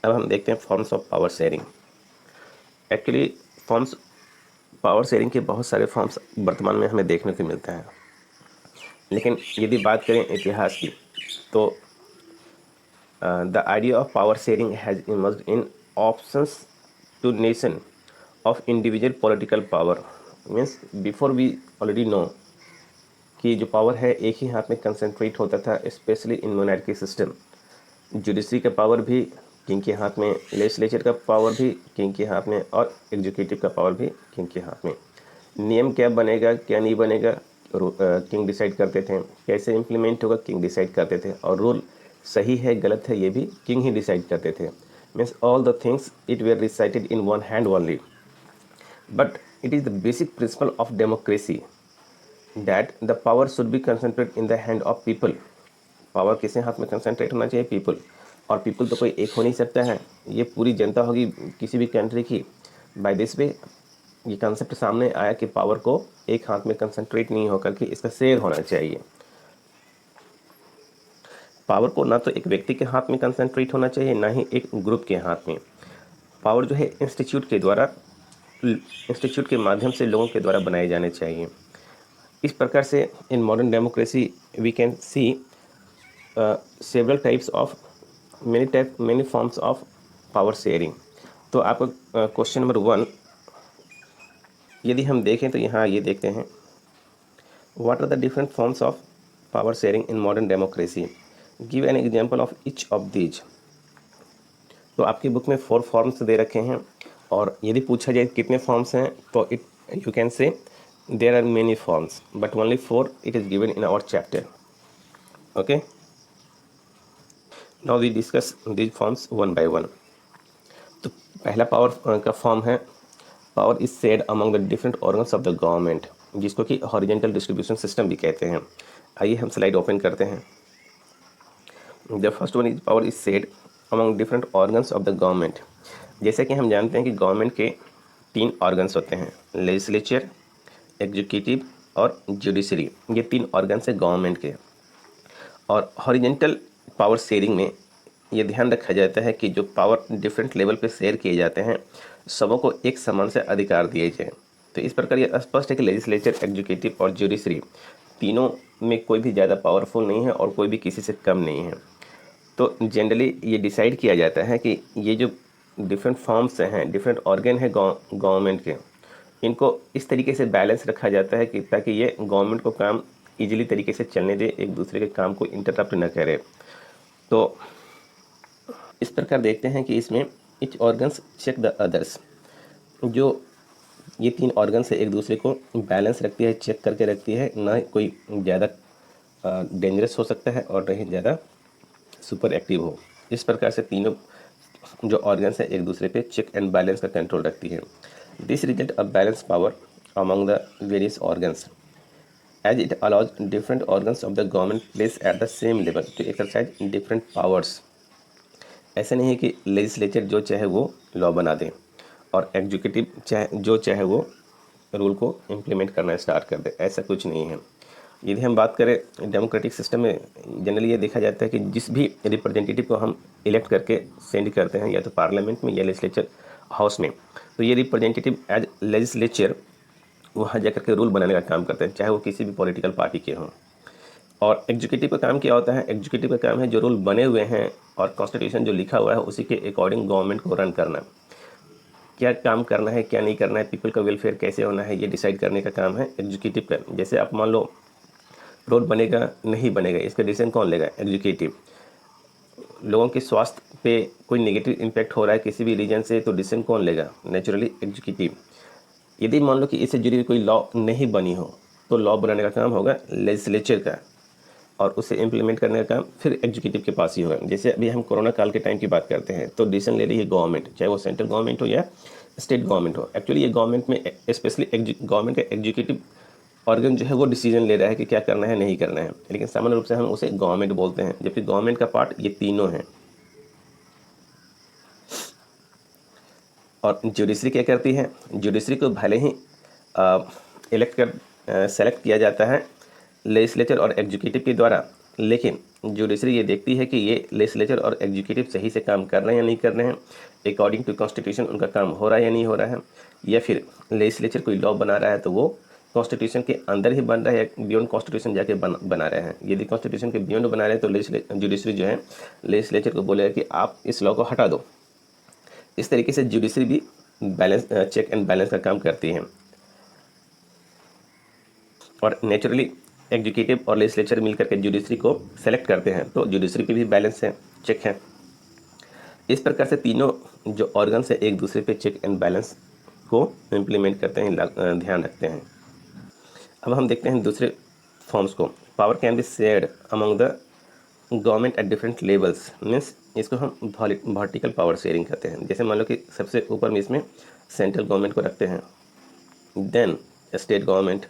अब हम देखते हैं forms of power sharing. Actually forms power sharing के बहुत सारे फॉर्म्स वर्तमान में हमें देखने को मिलते हैं, लेकिन यदि बात करें इतिहास की तो the idea of power sharing has emerged in options to nation of individual political power. Means before we already know कि जो पावर है एक ही हाथ में कंसंट्रेट होता था, specially in monarchy system. Judiciary का पावर भी किंग के हाथ में, लेजिस्लेचर का पावर भी किंग के हाथ में, और एग्जीक्यूटिव का पावर भी किंग के हाथ में। नियम क्या बनेगा क्या नहीं बनेगा किंग डिसाइड करते थे, कैसे इम्प्लीमेंट होगा किंग डिसाइड करते थे, और रूल सही है गलत है ये भी किंग ही डिसाइड करते थे। Means all the things it were decided in one hand only, but it is the basic principle of democracy that the power should be concentrate in the hand of people. Power किसके हाथ में concentrate होना चाहिए? People. और people तो कोई एक हो नहीं सकता है, ये पूरी जनता होगी किसी भी कंट्री की। बाय दिस वे ये कंसेप्ट सामने आया कि पावर को एक हाथ में कंसंट्रेट नहीं होकर के इसका शेयर होना चाहिए। पावर को ना तो एक व्यक्ति के हाथ में कंसंट्रेट होना चाहिए, ना ही एक ग्रुप के हाथ में। पावर जो है इंस्टीट्यूट के माध्यम से लोगों के द्वारा बनाए जाने चाहिए। इस प्रकार से in modern democracy we can see several types of many forms of power sharing। तो आपका क्वेश्चन नंबर 1 यदि हम देखें तो यहाँ ये देखते हैं, what are the different forms of power sharing in modern democracy, give an example of each of these. तो आपकी बुक में 4 फॉर्म्स दे रखे हैं, और यदि पूछा जाए कितने फॉर्म्स हैं तो it you can say there are many forms but only 4 it is given in our chapter. Okay, now we discuss these forms one by one. तो पहला पावर का फॉर्म है, power is shared among the different organs of the government, जिसको कि horizontal distribution system भी कहते हैं। आइए हम स्लाइड ओपन करते हैं। The first one is power is shared among different organs of the government. जैसे कि हम जानते हैं कि गवर्नमेंट के 3 ऑर्गन्स होते हैं, लेजिस्लेचर, एग्जीक्यूटिव और जुडिशरी। ये 3 ऑर्गन्स हैं गवर्नमेंट के। और हॉरिजॉन्टल पावर शेयरिंग में ये ध्यान रखा जाता है कि जो पावर डिफरेंट लेवल पे शेयर किए जाते हैं सबों को एक समान से अधिकार दिए जाए। तो इस प्रकार ये स्पष्ट है कि लेजिस्लेचर, एग्जीक्यूटिव और जुडिशरी तीनों में कोई भी ज़्यादा पावरफुल नहीं है और कोई भी किसी से कम नहीं है। तो जनरली ये डिसाइड किया जाता है कि ये जो डिफरेंट फॉर्म्स हैं, डिफरेंट ऑर्गन हैं गवर्नमेंट के, इनको इस तरीके से बैलेंस रखा जाता है कि ताकि ये गवर्नमेंट को काम ईजिली तरीके से चलने दे, एक दूसरे के काम को इंटरप्ट न करे। तो इस प्रकार देखते हैं कि इसमें each organs check the others. जो ये 3 ऑर्गन्स है एक दूसरे को बैलेंस रखती है, चेक करके रखती है, ना कोई ज़्यादा डेंजरस हो सकता है और नहीं ज़्यादा सुपर एक्टिव हो। इस प्रकार से तीनों जो ऑर्गन्स है एक दूसरे पे चेक एंड बैलेंस का कंट्रोल रखती है। This result a balance power among the various organs as it allows different organs of the government place at the same level to exercise different powers. ऐसा नहीं है कि लेजिस्लेचर जो चाहे वो लॉ बना दे और एग्जीक्यूटिव जो चाहे वो रूल को इम्प्लीमेंट करना स्टार्ट कर दे, ऐसा कुछ नहीं है। यदि हम बात करें डेमोक्रेटिक सिस्टम में, जनरली ये देखा जाता है कि जिस भी रिप्रेजेंटेटिव को हम इलेक्ट करके सेंड करते हैं या तो पार्लियामेंट में या लेजिस्लेचर हाउस में, तो ये रिप्रेजेंटेटिव एज लेजिस्लेचर वहाँ जाकर के रूल बनाने का काम करते हैं, चाहे वो किसी भी पॉलिटिकल पार्टी के हों। और एग्जीक्यूटिव का काम क्या होता है? एग्जीक्यूटिव का काम है जो रूल बने हुए हैं और कॉन्स्टिट्यूशन जो लिखा हुआ है उसी के अकॉर्डिंग गवर्नमेंट को रन करना। क्या काम करना है क्या नहीं करना है, पीपल का वेलफेयर कैसे होना है, ये डिसाइड करने का काम है एग्जीक्यूटिव का। जैसे आप मान लो रोड बनेगा नहीं बनेगा, इसका डिसीजन कौन लेगा? एग्जीक्यूटिव। लोगों के स्वास्थ्य पे कोई नेगेटिव इम्पैक्ट हो रहा है किसी भी रीजन से, तो डिसीजन कौन लेगा? Naturally executive. यदि मान लो कि इससे जुड़ी हुई कोई लॉ नहीं बनी हो तो लॉ बनाने का काम होगा लेजिस्लेचर का, और उसे इम्प्लीमेंट करने का काम फिर एग्जीक्यूटिव के पास ही होगा। जैसे अभी हम कोरोना काल के टाइम की बात करते हैं तो डिसीजन ले रही है गवर्नमेंट, चाहे वो सेंट्रल गवर्नमेंट हो या स्टेट गवर्नमेंट हो। एक्चुअली ये गवर्नमेंट में स्पेशली गवर्नमेंट का एग्जीक्यूटिव ऑर्गन जो है वो डिसीजन ले रहा है कि क्या करना है नहीं करना है, लेकिन सामान्य रूप से हम उसे गवर्नमेंट बोलते हैं, जबकि गवर्नमेंट का पार्ट ये तीनों हैं। और जुडिशरी क्या करती है? जुडिशरी को भले ही सेलेक्ट किया जाता है लेजिस्लेचर और एग्जीक्यूटिव के द्वारा, लेकिन जुडिशरी ये देखती है कि ये लेजिस्लेचर और एग्जीक्यूटिव सही से काम कर रहे हैं या नहीं कर रहे हैं, अकॉर्डिंग टू कॉन्स्टिट्यूशन उनका काम हो रहा है या नहीं हो रहा है, या फिर लेजिस्लेचर कोई लॉ बना रहा है तो वो कॉन्स्टिट्यूशन के अंदर ही बन रहा है या बियॉन्ड कॉन्स्टिट्यूशन जाके बना रहे हैं। यदि कॉन्स्टिट्यूशन के बियॉन्ड बना रहे हैं तो जुडिशरी जो है लेजिस्लेचर को बोलेगा कि आप इस लॉ को हटा दो। इस तरीके से जुडिशरी भी बैलेंस चेक एंड बैलेंस का काम करती है। और नेचुरली एग्जीक्यूटिव और लेजिस्लेचर मिलकर के जुडिशरी को सेलेक्ट करते हैं, तो जुडिशरी पे भी बैलेंस है, चेक है। इस प्रकार से तीनों जो ऑर्गन्स है एक दूसरे पे चेक एंड बैलेंस को इम्प्लीमेंट करते हैं, ध्यान रखते हैं। अब हम देखते हैं दूसरे फॉर्म्स को। Power can be shared among the government at different levels, means इसको हम वर्टिकल पावर शेयरिंग करते हैं। जैसे मान लो कि सबसे ऊपर में इसमें सेंट्रल गवर्नमेंट को रखते हैं, then state government,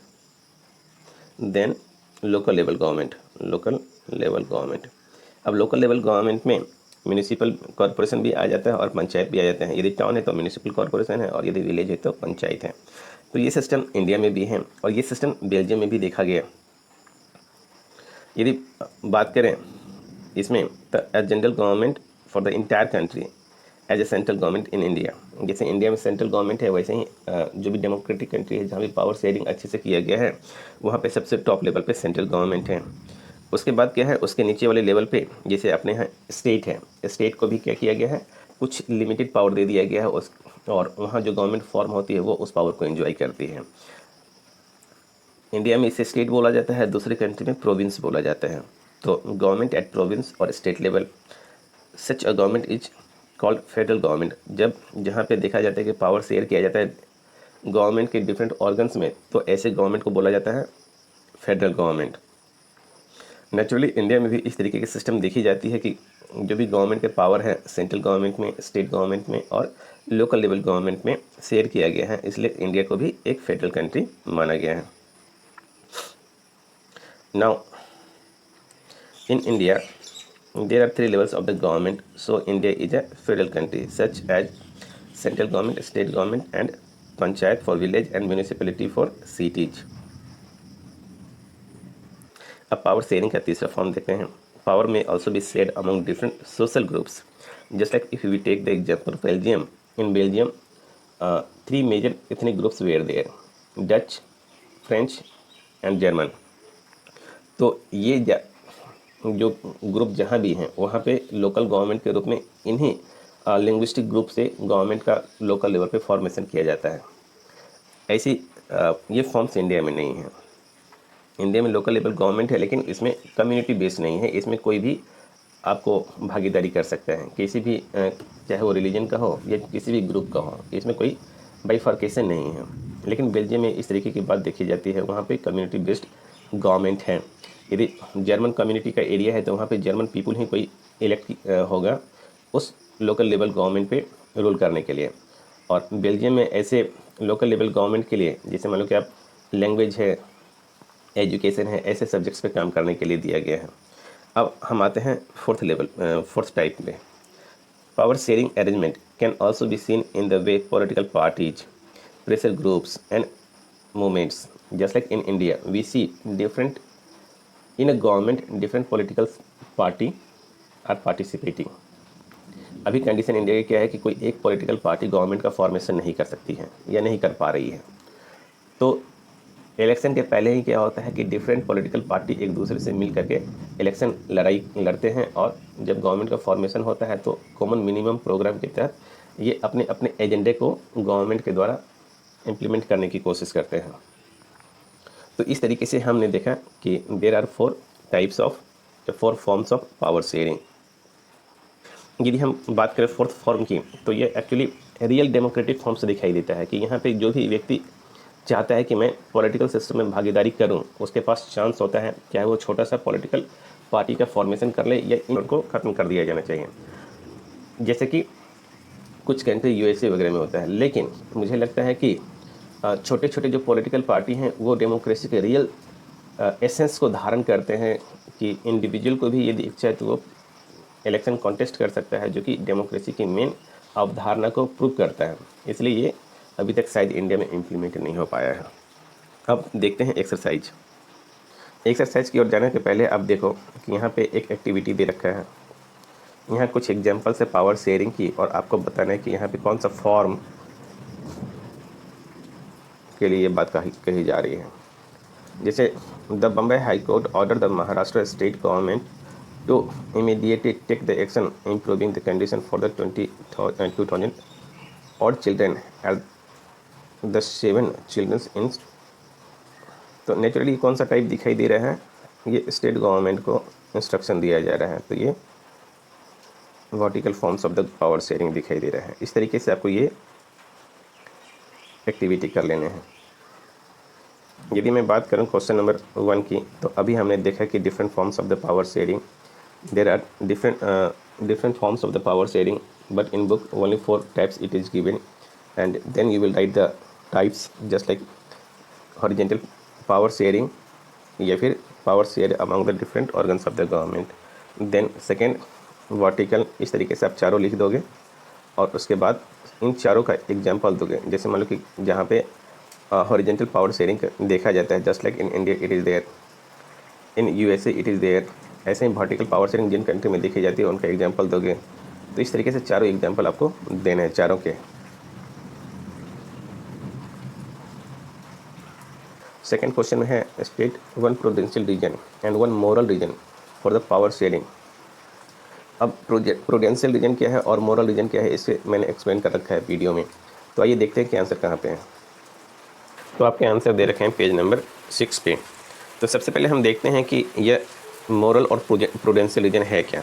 then local level government. अब लोकल लेवल गवर्नमेंट में म्यूनिसिपल कॉरपोरेशन भी आ जाता है और पंचायत भी आ जाते हैं। यदि टाउन है तो म्यूनिसिपल कॉरपोरेशन है और यदि विलेज है तो पंचायत है। तो ये सिस्टम इंडिया में भी है और ये सिस्टम बेल्जियम में भी देखा गया। यदि बात करें इसमें तो general government for the entire country as a central government in India. जैसे इंडिया में सेंट्रल गवर्नमेंट है, वैसे ही जो भी डेमोक्रेटिक कंट्री है जहाँ भी पावर शेयरिंग अच्छे से किया गया है वहाँ पे सबसे टॉप लेवल पे सेंट्रल गवर्नमेंट है। उसके बाद क्या है, उसके नीचे वाले लेवल पे जैसे अपने यहाँ स्टेट है, स्टेट को भी क्या किया गया है, कुछ लिमिटेड पावर दे दिया गया है उस, और वहाँ जो गवर्नमेंट फॉर्म होती है वो उस पावर को एंजॉय करती है। इंडिया में इसे स्टेट बोला जाता है, दूसरे कंट्री में प्रोविंस बोला जाता है। तो गवर्नमेंट एट प्रोविंस और state level, such a government is called federal government. जब जहाँ पे देखा जाता है कि पावर शेयर किया जाता है गवर्नमेंट के डिफरेंट ऑर्गन्स में, तो ऐसे गवर्नमेंट को बोला जाता है फेडरल गवर्नमेंट। नेचुरली इंडिया में भी इस तरीके की सिस्टम देखी जाती है कि जो भी गवर्नमेंट के पावर है सेंट्रल गवर्नमेंट में, स्टेट गवर्नमेंट में और लोकल लेवल गवर्नमेंट में शेयर किया गया है, इसलिए इंडिया को भी एक फेडरल कंट्री माना गया है। Now in India there are three levels of the government, so India is a federal country such as central government, state government and panchayat for village and municipality for cities. अब power sharing का तीसरा form देखते हैं। Power may also be shared among different social groups, just like if we take the example Belgium. In Belgium three major ethnic groups were there, Dutch, French and German. तो ये जो group जहाँ भी हैं वहाँ पे लोकल गवर्नमेंट के रूप में इन्हीं लिंग्विस्टिक ग्रुप से गवर्नमेंट का लोकल लेवल पे फॉर्मेशन किया जाता है। ऐसी ये फॉर्म्स इंडिया में नहीं है। इंडिया में लोकल लेवल गवर्नमेंट है लेकिन इसमें कम्युनिटी बेस्ड नहीं है, इसमें कोई भी आपको भागीदारी कर सकता है, किसी भी चाहे वो रिलीजन का हो या किसी भी ग्रुप का हो, इसमें कोई बाइफर्केशन नहीं है। लेकिन बेल्जियम में इस तरीके की बात देखी जाती है, वहाँ पे कम्युनिटी बेस्ड गवर्नमेंट है। यदि जर्मन कम्युनिटी का एरिया है तो वहाँ पे जर्मन पीपल ही कोई इलेक्ट होगा उस लोकल लेवल गवर्नमेंट पे रूल करने के लिए। और बेल्जियम में ऐसे लोकल लेवल गवर्नमेंट के लिए जैसे मान लो कि आप लैंग्वेज है, एजुकेशन है, ऐसे सब्जेक्ट्स पे काम करने के लिए दिया गया है। अब हम आते हैं फोर्थ टाइप में। Power sharing arrangement can also be seen in the way political parties, pressure groups and movements. Just like in India we see different in a government different political party are participating। अभी condition India की क्या है कि कोई एक political party government का formation नहीं कर सकती है या नहीं कर पा रही है। तो इलेक्शन के पहले ही क्या होता है कि डिफरेंट पॉलिटिकल पार्टी एक दूसरे से मिल करके इलेक्शन लड़ते हैं, और जब गवर्नमेंट का फॉर्मेशन होता है तो कॉमन मिनिमम प्रोग्राम के तहत ये अपने अपने एजेंडे को गवर्नमेंट के द्वारा इम्प्लीमेंट करने की कोशिश करते हैं। तो इस तरीके से हमने देखा कि there are four forms of power sharing. यदि हम बात करें फोर्थ फॉर्म की तो ये एक्चुअली रियल डेमोक्रेटिक फॉर्म से दिखाई देता है कि यहाँ पे जो भी व्यक्ति चाहता है कि मैं पॉलिटिकल सिस्टम में भागीदारी करूँ, उसके पास चांस होता है, चाहे वो छोटा सा पॉलिटिकल पार्टी का फॉर्मेशन कर ले या इनको ख़त्म कर दिया जाना चाहिए, जैसे कि कुछ कंट्री यूएसए वगैरह में होता है। लेकिन मुझे लगता है कि छोटे छोटे जो पॉलिटिकल पार्टी हैं वो डेमोक्रेसी के रियल एसेंस को धारण करते हैं कि इंडिविजुअल को भी यदि इच्छा है तो वो इलेक्शन कॉन्टेस्ट कर सकता है, जो कि डेमोक्रेसी की मेन अवधारणा को प्रूव करता है। इसलिए ये अभी तक शायद इंडिया में इम्प्लीमेंट नहीं हो पाया है। अब देखते हैं एक्सरसाइज। एक्सरसाइज की ओर जाने के पहले आप देखो कि यहाँ पे एक एक्टिविटी दे रखा है। यहाँ कुछ एग्जाम्पल्स है पावर शेयरिंग की, और आपको बताना है कि यहाँ पे कौन सा फॉर्म के लिए ये बात कही जा रही है। जैसे the Bombay high court order the Maharashtra state government to immediately take the action improving the condition for the 20,000 और children at the 7 children's in. तो नेचुरली कौन सा टाइप दिखाई दे रहा है, ये स्टेट गवर्नमेंट को इंस्ट्रक्शन दिया जा रहा है, तो ये vertical forms of the power sharing दिखाई दे रहा है। इस तरीके से आपको ये एक्टिविटी कर लेने हैं। यदि मैं बात करूं क्वेश्चन नंबर 1 की, तो अभी हमने देखा कि different forms of the power sharing, there are different forms of the power sharing, but in book only 4 types it is given, and then you will write the types just like horizontal power sharing या फिर power share among the different organs of the government, then second vertical। इस तरीके से आप चारों लिख दोगे और उसके बाद इन चारों का एग्जाम्पल दोगे। जैसे मान लो कि जहाँ पे हॉरिजेंटल पावर शेयरिंग देखा जाता है, just like in India it is there, in USA it is there, ऐसे ही वर्टिकल पावर शेयरिंग जिन कंट्री में देखी जाती है उनका एग्जाम्पल दोगे। तो इस तरीके से चारों एग्जाम्पल आपको देने हैं चारों के। सेकेंड क्वेश्चन में है state 1 prudential reason and 1 moral reason for the power sharing. अब प्रूडेंशियल रीजन क्या है और मोरल रीजन क्या है, इसे मैंने एक्सप्लेन कर रखा है वीडियो में। तो आइए देखते हैं कि आंसर कहाँ पे है। तो आपके आंसर दे रखे हैं पेज नंबर 6 पे। तो सबसे पहले हम देखते हैं कि यह मोरल और प्रूडेंशियल रीजन है क्या।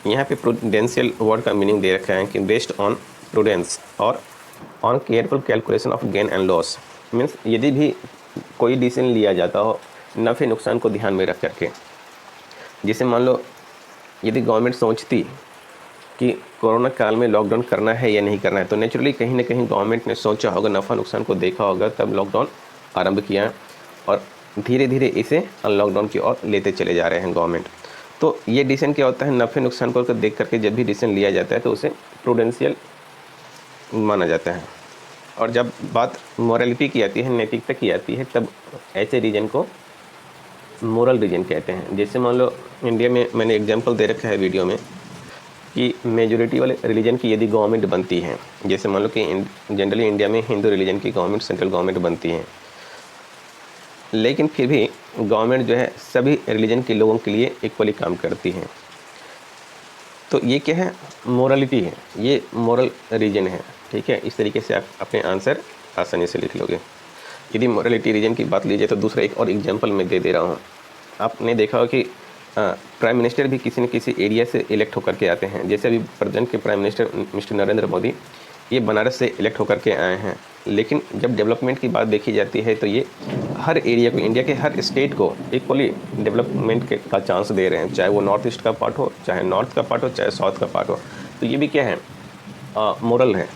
यहाँ पे प्रूडेंशियल वर्ड का मीनिंग दे रखा है कि बेस्ड ऑन प्रूडेंस और on careful calculation of gain and loss. Means यदि भी कोई डिसीजन लिया जाता हो नफ़े नुकसान को ध्यान में रख करके, जैसे मान लो यदि गवर्नमेंट सोचती कि कोरोना काल में लॉकडाउन करना है या नहीं करना है, तो नेचुरली कहीं ना कहीं गवर्नमेंट ने सोचा होगा, नफ़ा नुकसान को देखा होगा, तब लॉकडाउन आरंभ किया और धीरे धीरे इसे लॉकडाउन की ओर लेते चले जा रहे हैं गवर्नमेंट। तो ये डिसीजन क्या होता है, नफ़े नुकसान को देख करके जब भी डिसीजन लिया जाता है तो उसे प्रूडेंशियल माना जाता है। और जब बात मॉरलिटी की आती है, नैतिकता की आती है, तब ऐसे रीजन को मोरल रीजन कहते हैं। जैसे मान लो इंडिया में मैंने एग्जांपल दे रखा है वीडियो में कि मेजॉरिटी वाले रिलीजन की यदि गवर्नमेंट बनती है, जैसे मान लो कि जनरली इंडिया में हिंदू रिलीजन की गवर्नमेंट सेंट्रल गवर्नमेंट बनती है, लेकिन फिर भी गवर्नमेंट जो है सभी रिलीजन के लोगों के लिए इक्वली काम करती है, तो ये क्या है, मोरलिटी है, ये मोरल रीजन है। ठीक है, इस तरीके से आप अपने आंसर आसानी से लिख लोगे। यदि मोरलिटी रीजन की बात लीजिए तो दूसरा एक और एग्जांपल मैं दे रहा हूँ। आपने देखा हो कि प्राइम मिनिस्टर भी किसी न किसी एरिया से इलेक्ट होकर के आते हैं। जैसे अभी प्रेजेंट के prime minister mister Narendra Modi, ये बनारस से इलेक्ट होकर के आए हैं, लेकिन जब डेवलपमेंट की बात देखी जाती है तो ये हर एरिया को, इंडिया के हर स्टेट को इक्वली डेवलपमेंट का चांस दे रहे हैं, चाहे वो नॉर्थ ईस्ट का पार्ट हो, चाहे नॉर्थ का पार्ट हो, चाहे साउथ का पार्ट हो। तो ये भी क्या है, मोरल है।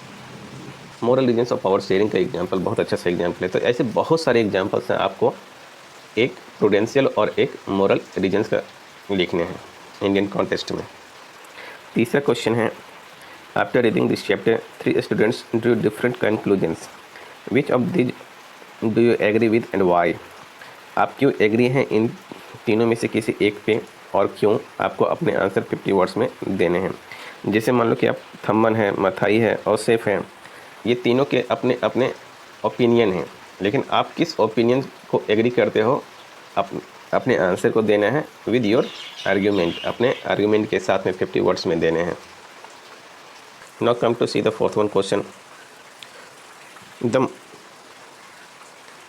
Moral reasons of power sharing का एग्जाम्पल बहुत अच्छा सा एग्जाम्पल है। तो ऐसे बहुत सारे एग्जाम्पल्स हैं, आपको एक प्रूडेंशियल और एक मोरल रीजन्स का लिखने हैं इंडियन कॉन्टेक्स्ट में। तीसरा क्वेश्चन है, after reading this chapter 3 students drew different conclusions, which of these do you agree with and why. आप क्यों एग्री हैं इन तीनों में से किसी एक पे, और क्यों, आपको अपने आंसर 50 वर्ड्स में देने हैं। जैसे मान लो कि आप थम्मन है, मथाई है और सेफ है, ये तीनों के अपने अपने ओपिनियन हैं, लेकिन आप किस ओपिनियन को एग्री करते हो, अपने आंसर को देना है विद योर आर्ग्यूमेंट, अपने आर्ग्यूमेंट के साथ में 50 वर्ड्स में देने हैं। Now come to see the fourth one question. The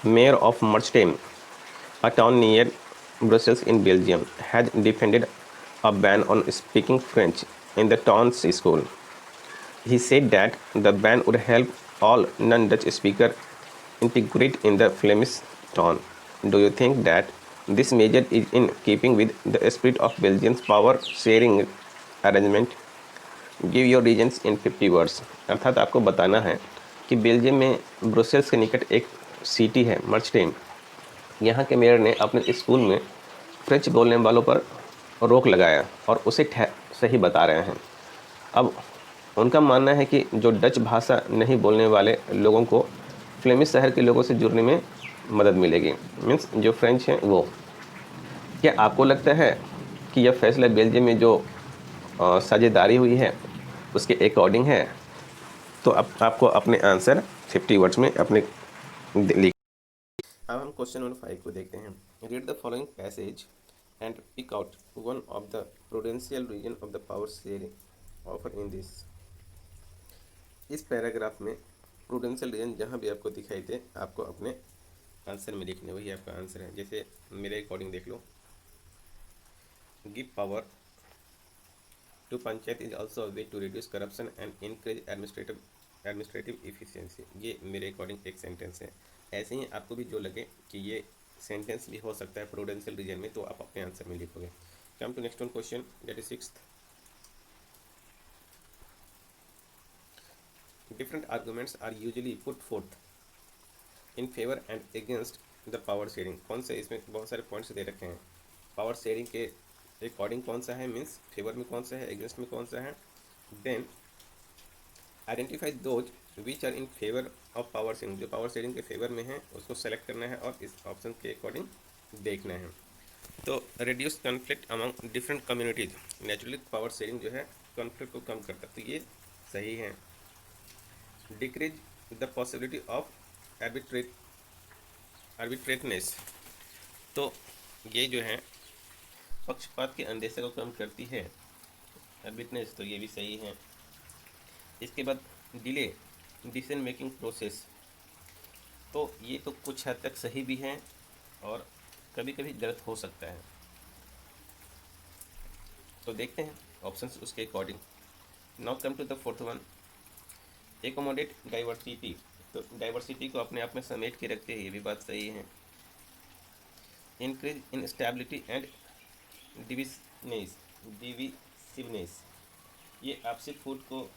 mayor of Merchtem, a town near Brussels in Belgium, had defended a ban on speaking French in the town's school. He said that the ban would help all non-Dutch speakers integrate in the Flemish town. Do you think that this measure is in keeping with the spirit of Belgium's power sharing arrangement? Give your reasons in 50 words. अर्थात आपको बताना है कि Belgium में Brussels के निकट एक city है मर्चटेम, यहाँ के मेयर ने अपने स्कूल में फ्रेंच बोलने वालों पर रोक लगाया और उसे सही बता रहे हैं। अब उनका मानना है कि जो डच भाषा नहीं बोलने वाले लोगों को फ्लेमिश शहर के लोगों से जुड़ने में मदद मिलेगी, मीन्स जो फ्रेंच हैं वो। क्या आपको लगता है कि यह फैसला बेल्जियम में जो साझेदारी हुई है उसके अकॉर्डिंग है? तो आपको अपने आंसर 50 वर्ड्स में अपने लिख। अब हम क्वेश्चन नंबर 5 को देखते हैं। Read the following passage and pick out one of the prudential reason of the power sharing offer in this. इस पैराग्राफ में प्रूडेंशियल रीजन जहाँ भी आपको दिखाई दे आपको अपने आंसर में लिखने, वही आपका आंसर है। जैसे मेरे अकॉर्डिंग देख लो, give power to panchayat is also a way to reduce corruption and increase administrative efficiency. ये मेरे अकॉर्डिंग एक सेंटेंस है। ऐसे ही आपको भी जो लगे कि ये सेंटेंस भी हो सकता है प्रूडेंशियल रीजन में, तो आप अपने आंसर में लिखोगे। Come to next one question, that is 6th। Different arguments are usually put forth in favour and against the power sharing. कौन से, इसमें बहुत सारे पॉइंट्स दे रखे हैं। पावर शेयरिंग के अकॉर्डिंग कौन सा है, मीन्स फेवर में कौन सा है, अगेंस्ट में कौन सा है। Then identify those which are in favour of power sharing. जो पावर शेयरिंग के फेवर में है उसको सेलेक्ट करना है और इस ऑप्शन के अकॉर्डिंग देखना है। तो reduce conflict among different communities. Naturally power sharing जो है कॉन्फ्लिक्ट को कम करता है, तो ये सही है। Decrease the possibility of arbitrariness. तो ये जो है पक्षपात के अंदेशे को कम करती है, आर्बिट्रेटनेस, तो ये भी सही है। इसके बाद डिले डिसीजन मेकिंग प्रोसेस, तो ये तो कुछ हद तक सही भी है और कभी कभी गलत हो सकता है। तो देखते हैं ऑप्शंस उसके according. Now come to the fourth one, accommodate diversity. तो डाइवर्सिटी को अपने आप में समेट के रखते हैं, ये भी बात सही है। Increase in stability and divisiveness, ये आपसी फूट को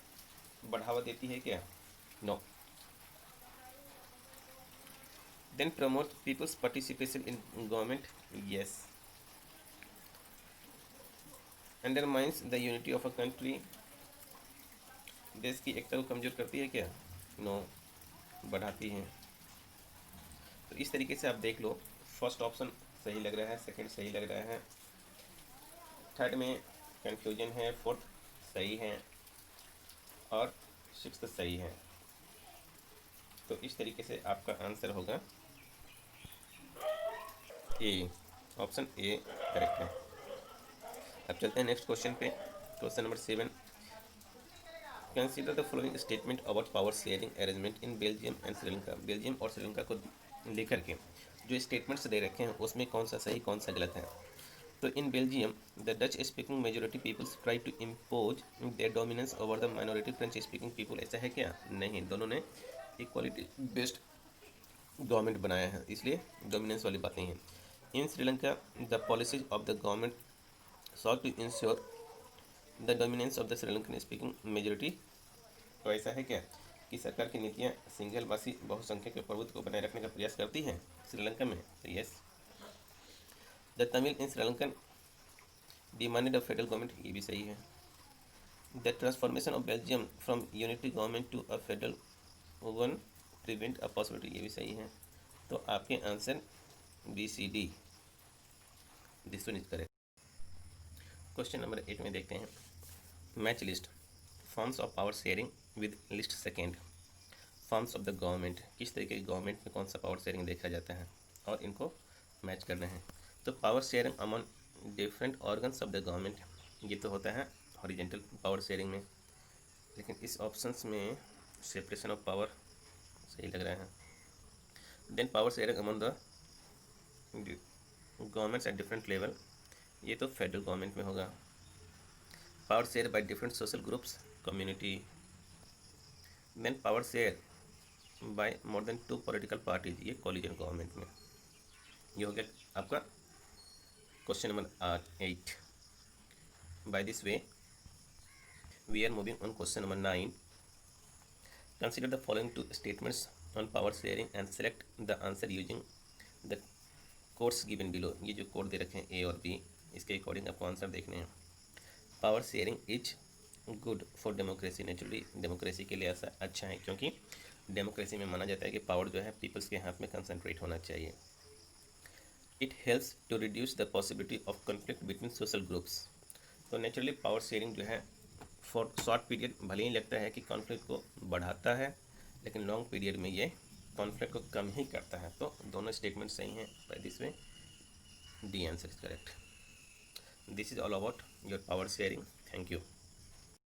बढ़ावा देती है क्या? No. Then promote people's participation in government, yes. Undermines the unity of a country, देश की एकता को कमजोर करती है क्या? नो, बढ़ाती है। तो इस तरीके से आप देख लो, फर्स्ट ऑप्शन सही लग रहा है, सेकंड सही लग रहा है, थर्ड में कंफ्यूजन है, फोर्थ सही है और सिक्स्थ सही है। तो इस तरीके से आपका आंसर होगा ए, ऑप्शन ए करेक्ट है। अब चलते हैं नेक्स्ट क्वेश्चन पे, question number 7। Consider the following statement about power sharing arrangement in Belgium and Sri Lanka. Belgium और श्रीलंका को लेकर के जो स्टेटमेंट्स दे रखे हैं उसमें कौन सा सही कौन सा गलत है। तो in Belgium the Dutch speaking majority peoples try to impose their dominance over the minority French speaking people. ऐसा है क्या? नहीं, दोनों ने इक्वालिटी बेस्ड गवर्नमेंट बनाया है, इसलिए डोमिनेंस वाली बातें हैं। In Sri Lanka the policies of the government sought to ensure the dominance of the Sri Lankan speaking majority. तो ऐसा है क्या कि सरकार की नीतियाँ सिंगल भाषी बहुसंख्यक के प्रभुत्व को बनाए रखने का प्रयास करती हैं श्रीलंका में? तो yes. The Tamil in Sri Lankan demanded a federal government, ये भी सही है। The transformation of Belgium from unity government to a federal one prevent a possibility, ये भी सही है। तो आपके answer B C D, this one is correct. Question number 8 में देखते हैं, match list forms of power sharing with list second. Forms of the government, किस तरीके की गवर्नमेंट में कौन सा पावर शेयरिंग देखा जाता है और इनको मैच करना है। तो power sharing among different organs of the government, ये तो होता है हॉरिजेंटल पावर शेयरिंग में, लेकिन इस ऑप्शंस में सेपरेशन ऑफ पावर सही लग रहा है। Then power sharing among the governments at different level, ये तो फेडरल गवर्नमेंट में होगा। Power share by different social groups, community. Then power share by more than 2 political parties, ये कोलिजन गवर्नमेंट में। ये हो गया आपका question number 8। By this way we are moving on question number 9। Consider the following 2 statements on power sharing and select the answer using the codes given below. ये जो code दे रखे हैं ए और बी, इसके अकॉर्डिंग आपको आंसर देखने हैं। Power sharing is good for democracy, naturally democracy के लिए ऐसा अच्छा है क्योंकि डेमोक्रेसी में माना जाता है कि पावर जो है पीपल्स के हाथ में कंसंट्रेट होना चाहिए। It helps to reduce the possibility of conflict between social groups. तो नेचुरली पावर शेयरिंग जो है फॉर शॉर्ट पीरियड भले ही लगता है कि कॉन्फ्लिक्ट को बढ़ाता है, लेकिन लॉन्ग पीरियड में ये कॉन्फ्लिक्ट को कम ही करता है। तो दोनों स्टेटमेंट सही हैं, by this way D answer is correct. This is all about your power sharing. Thank you.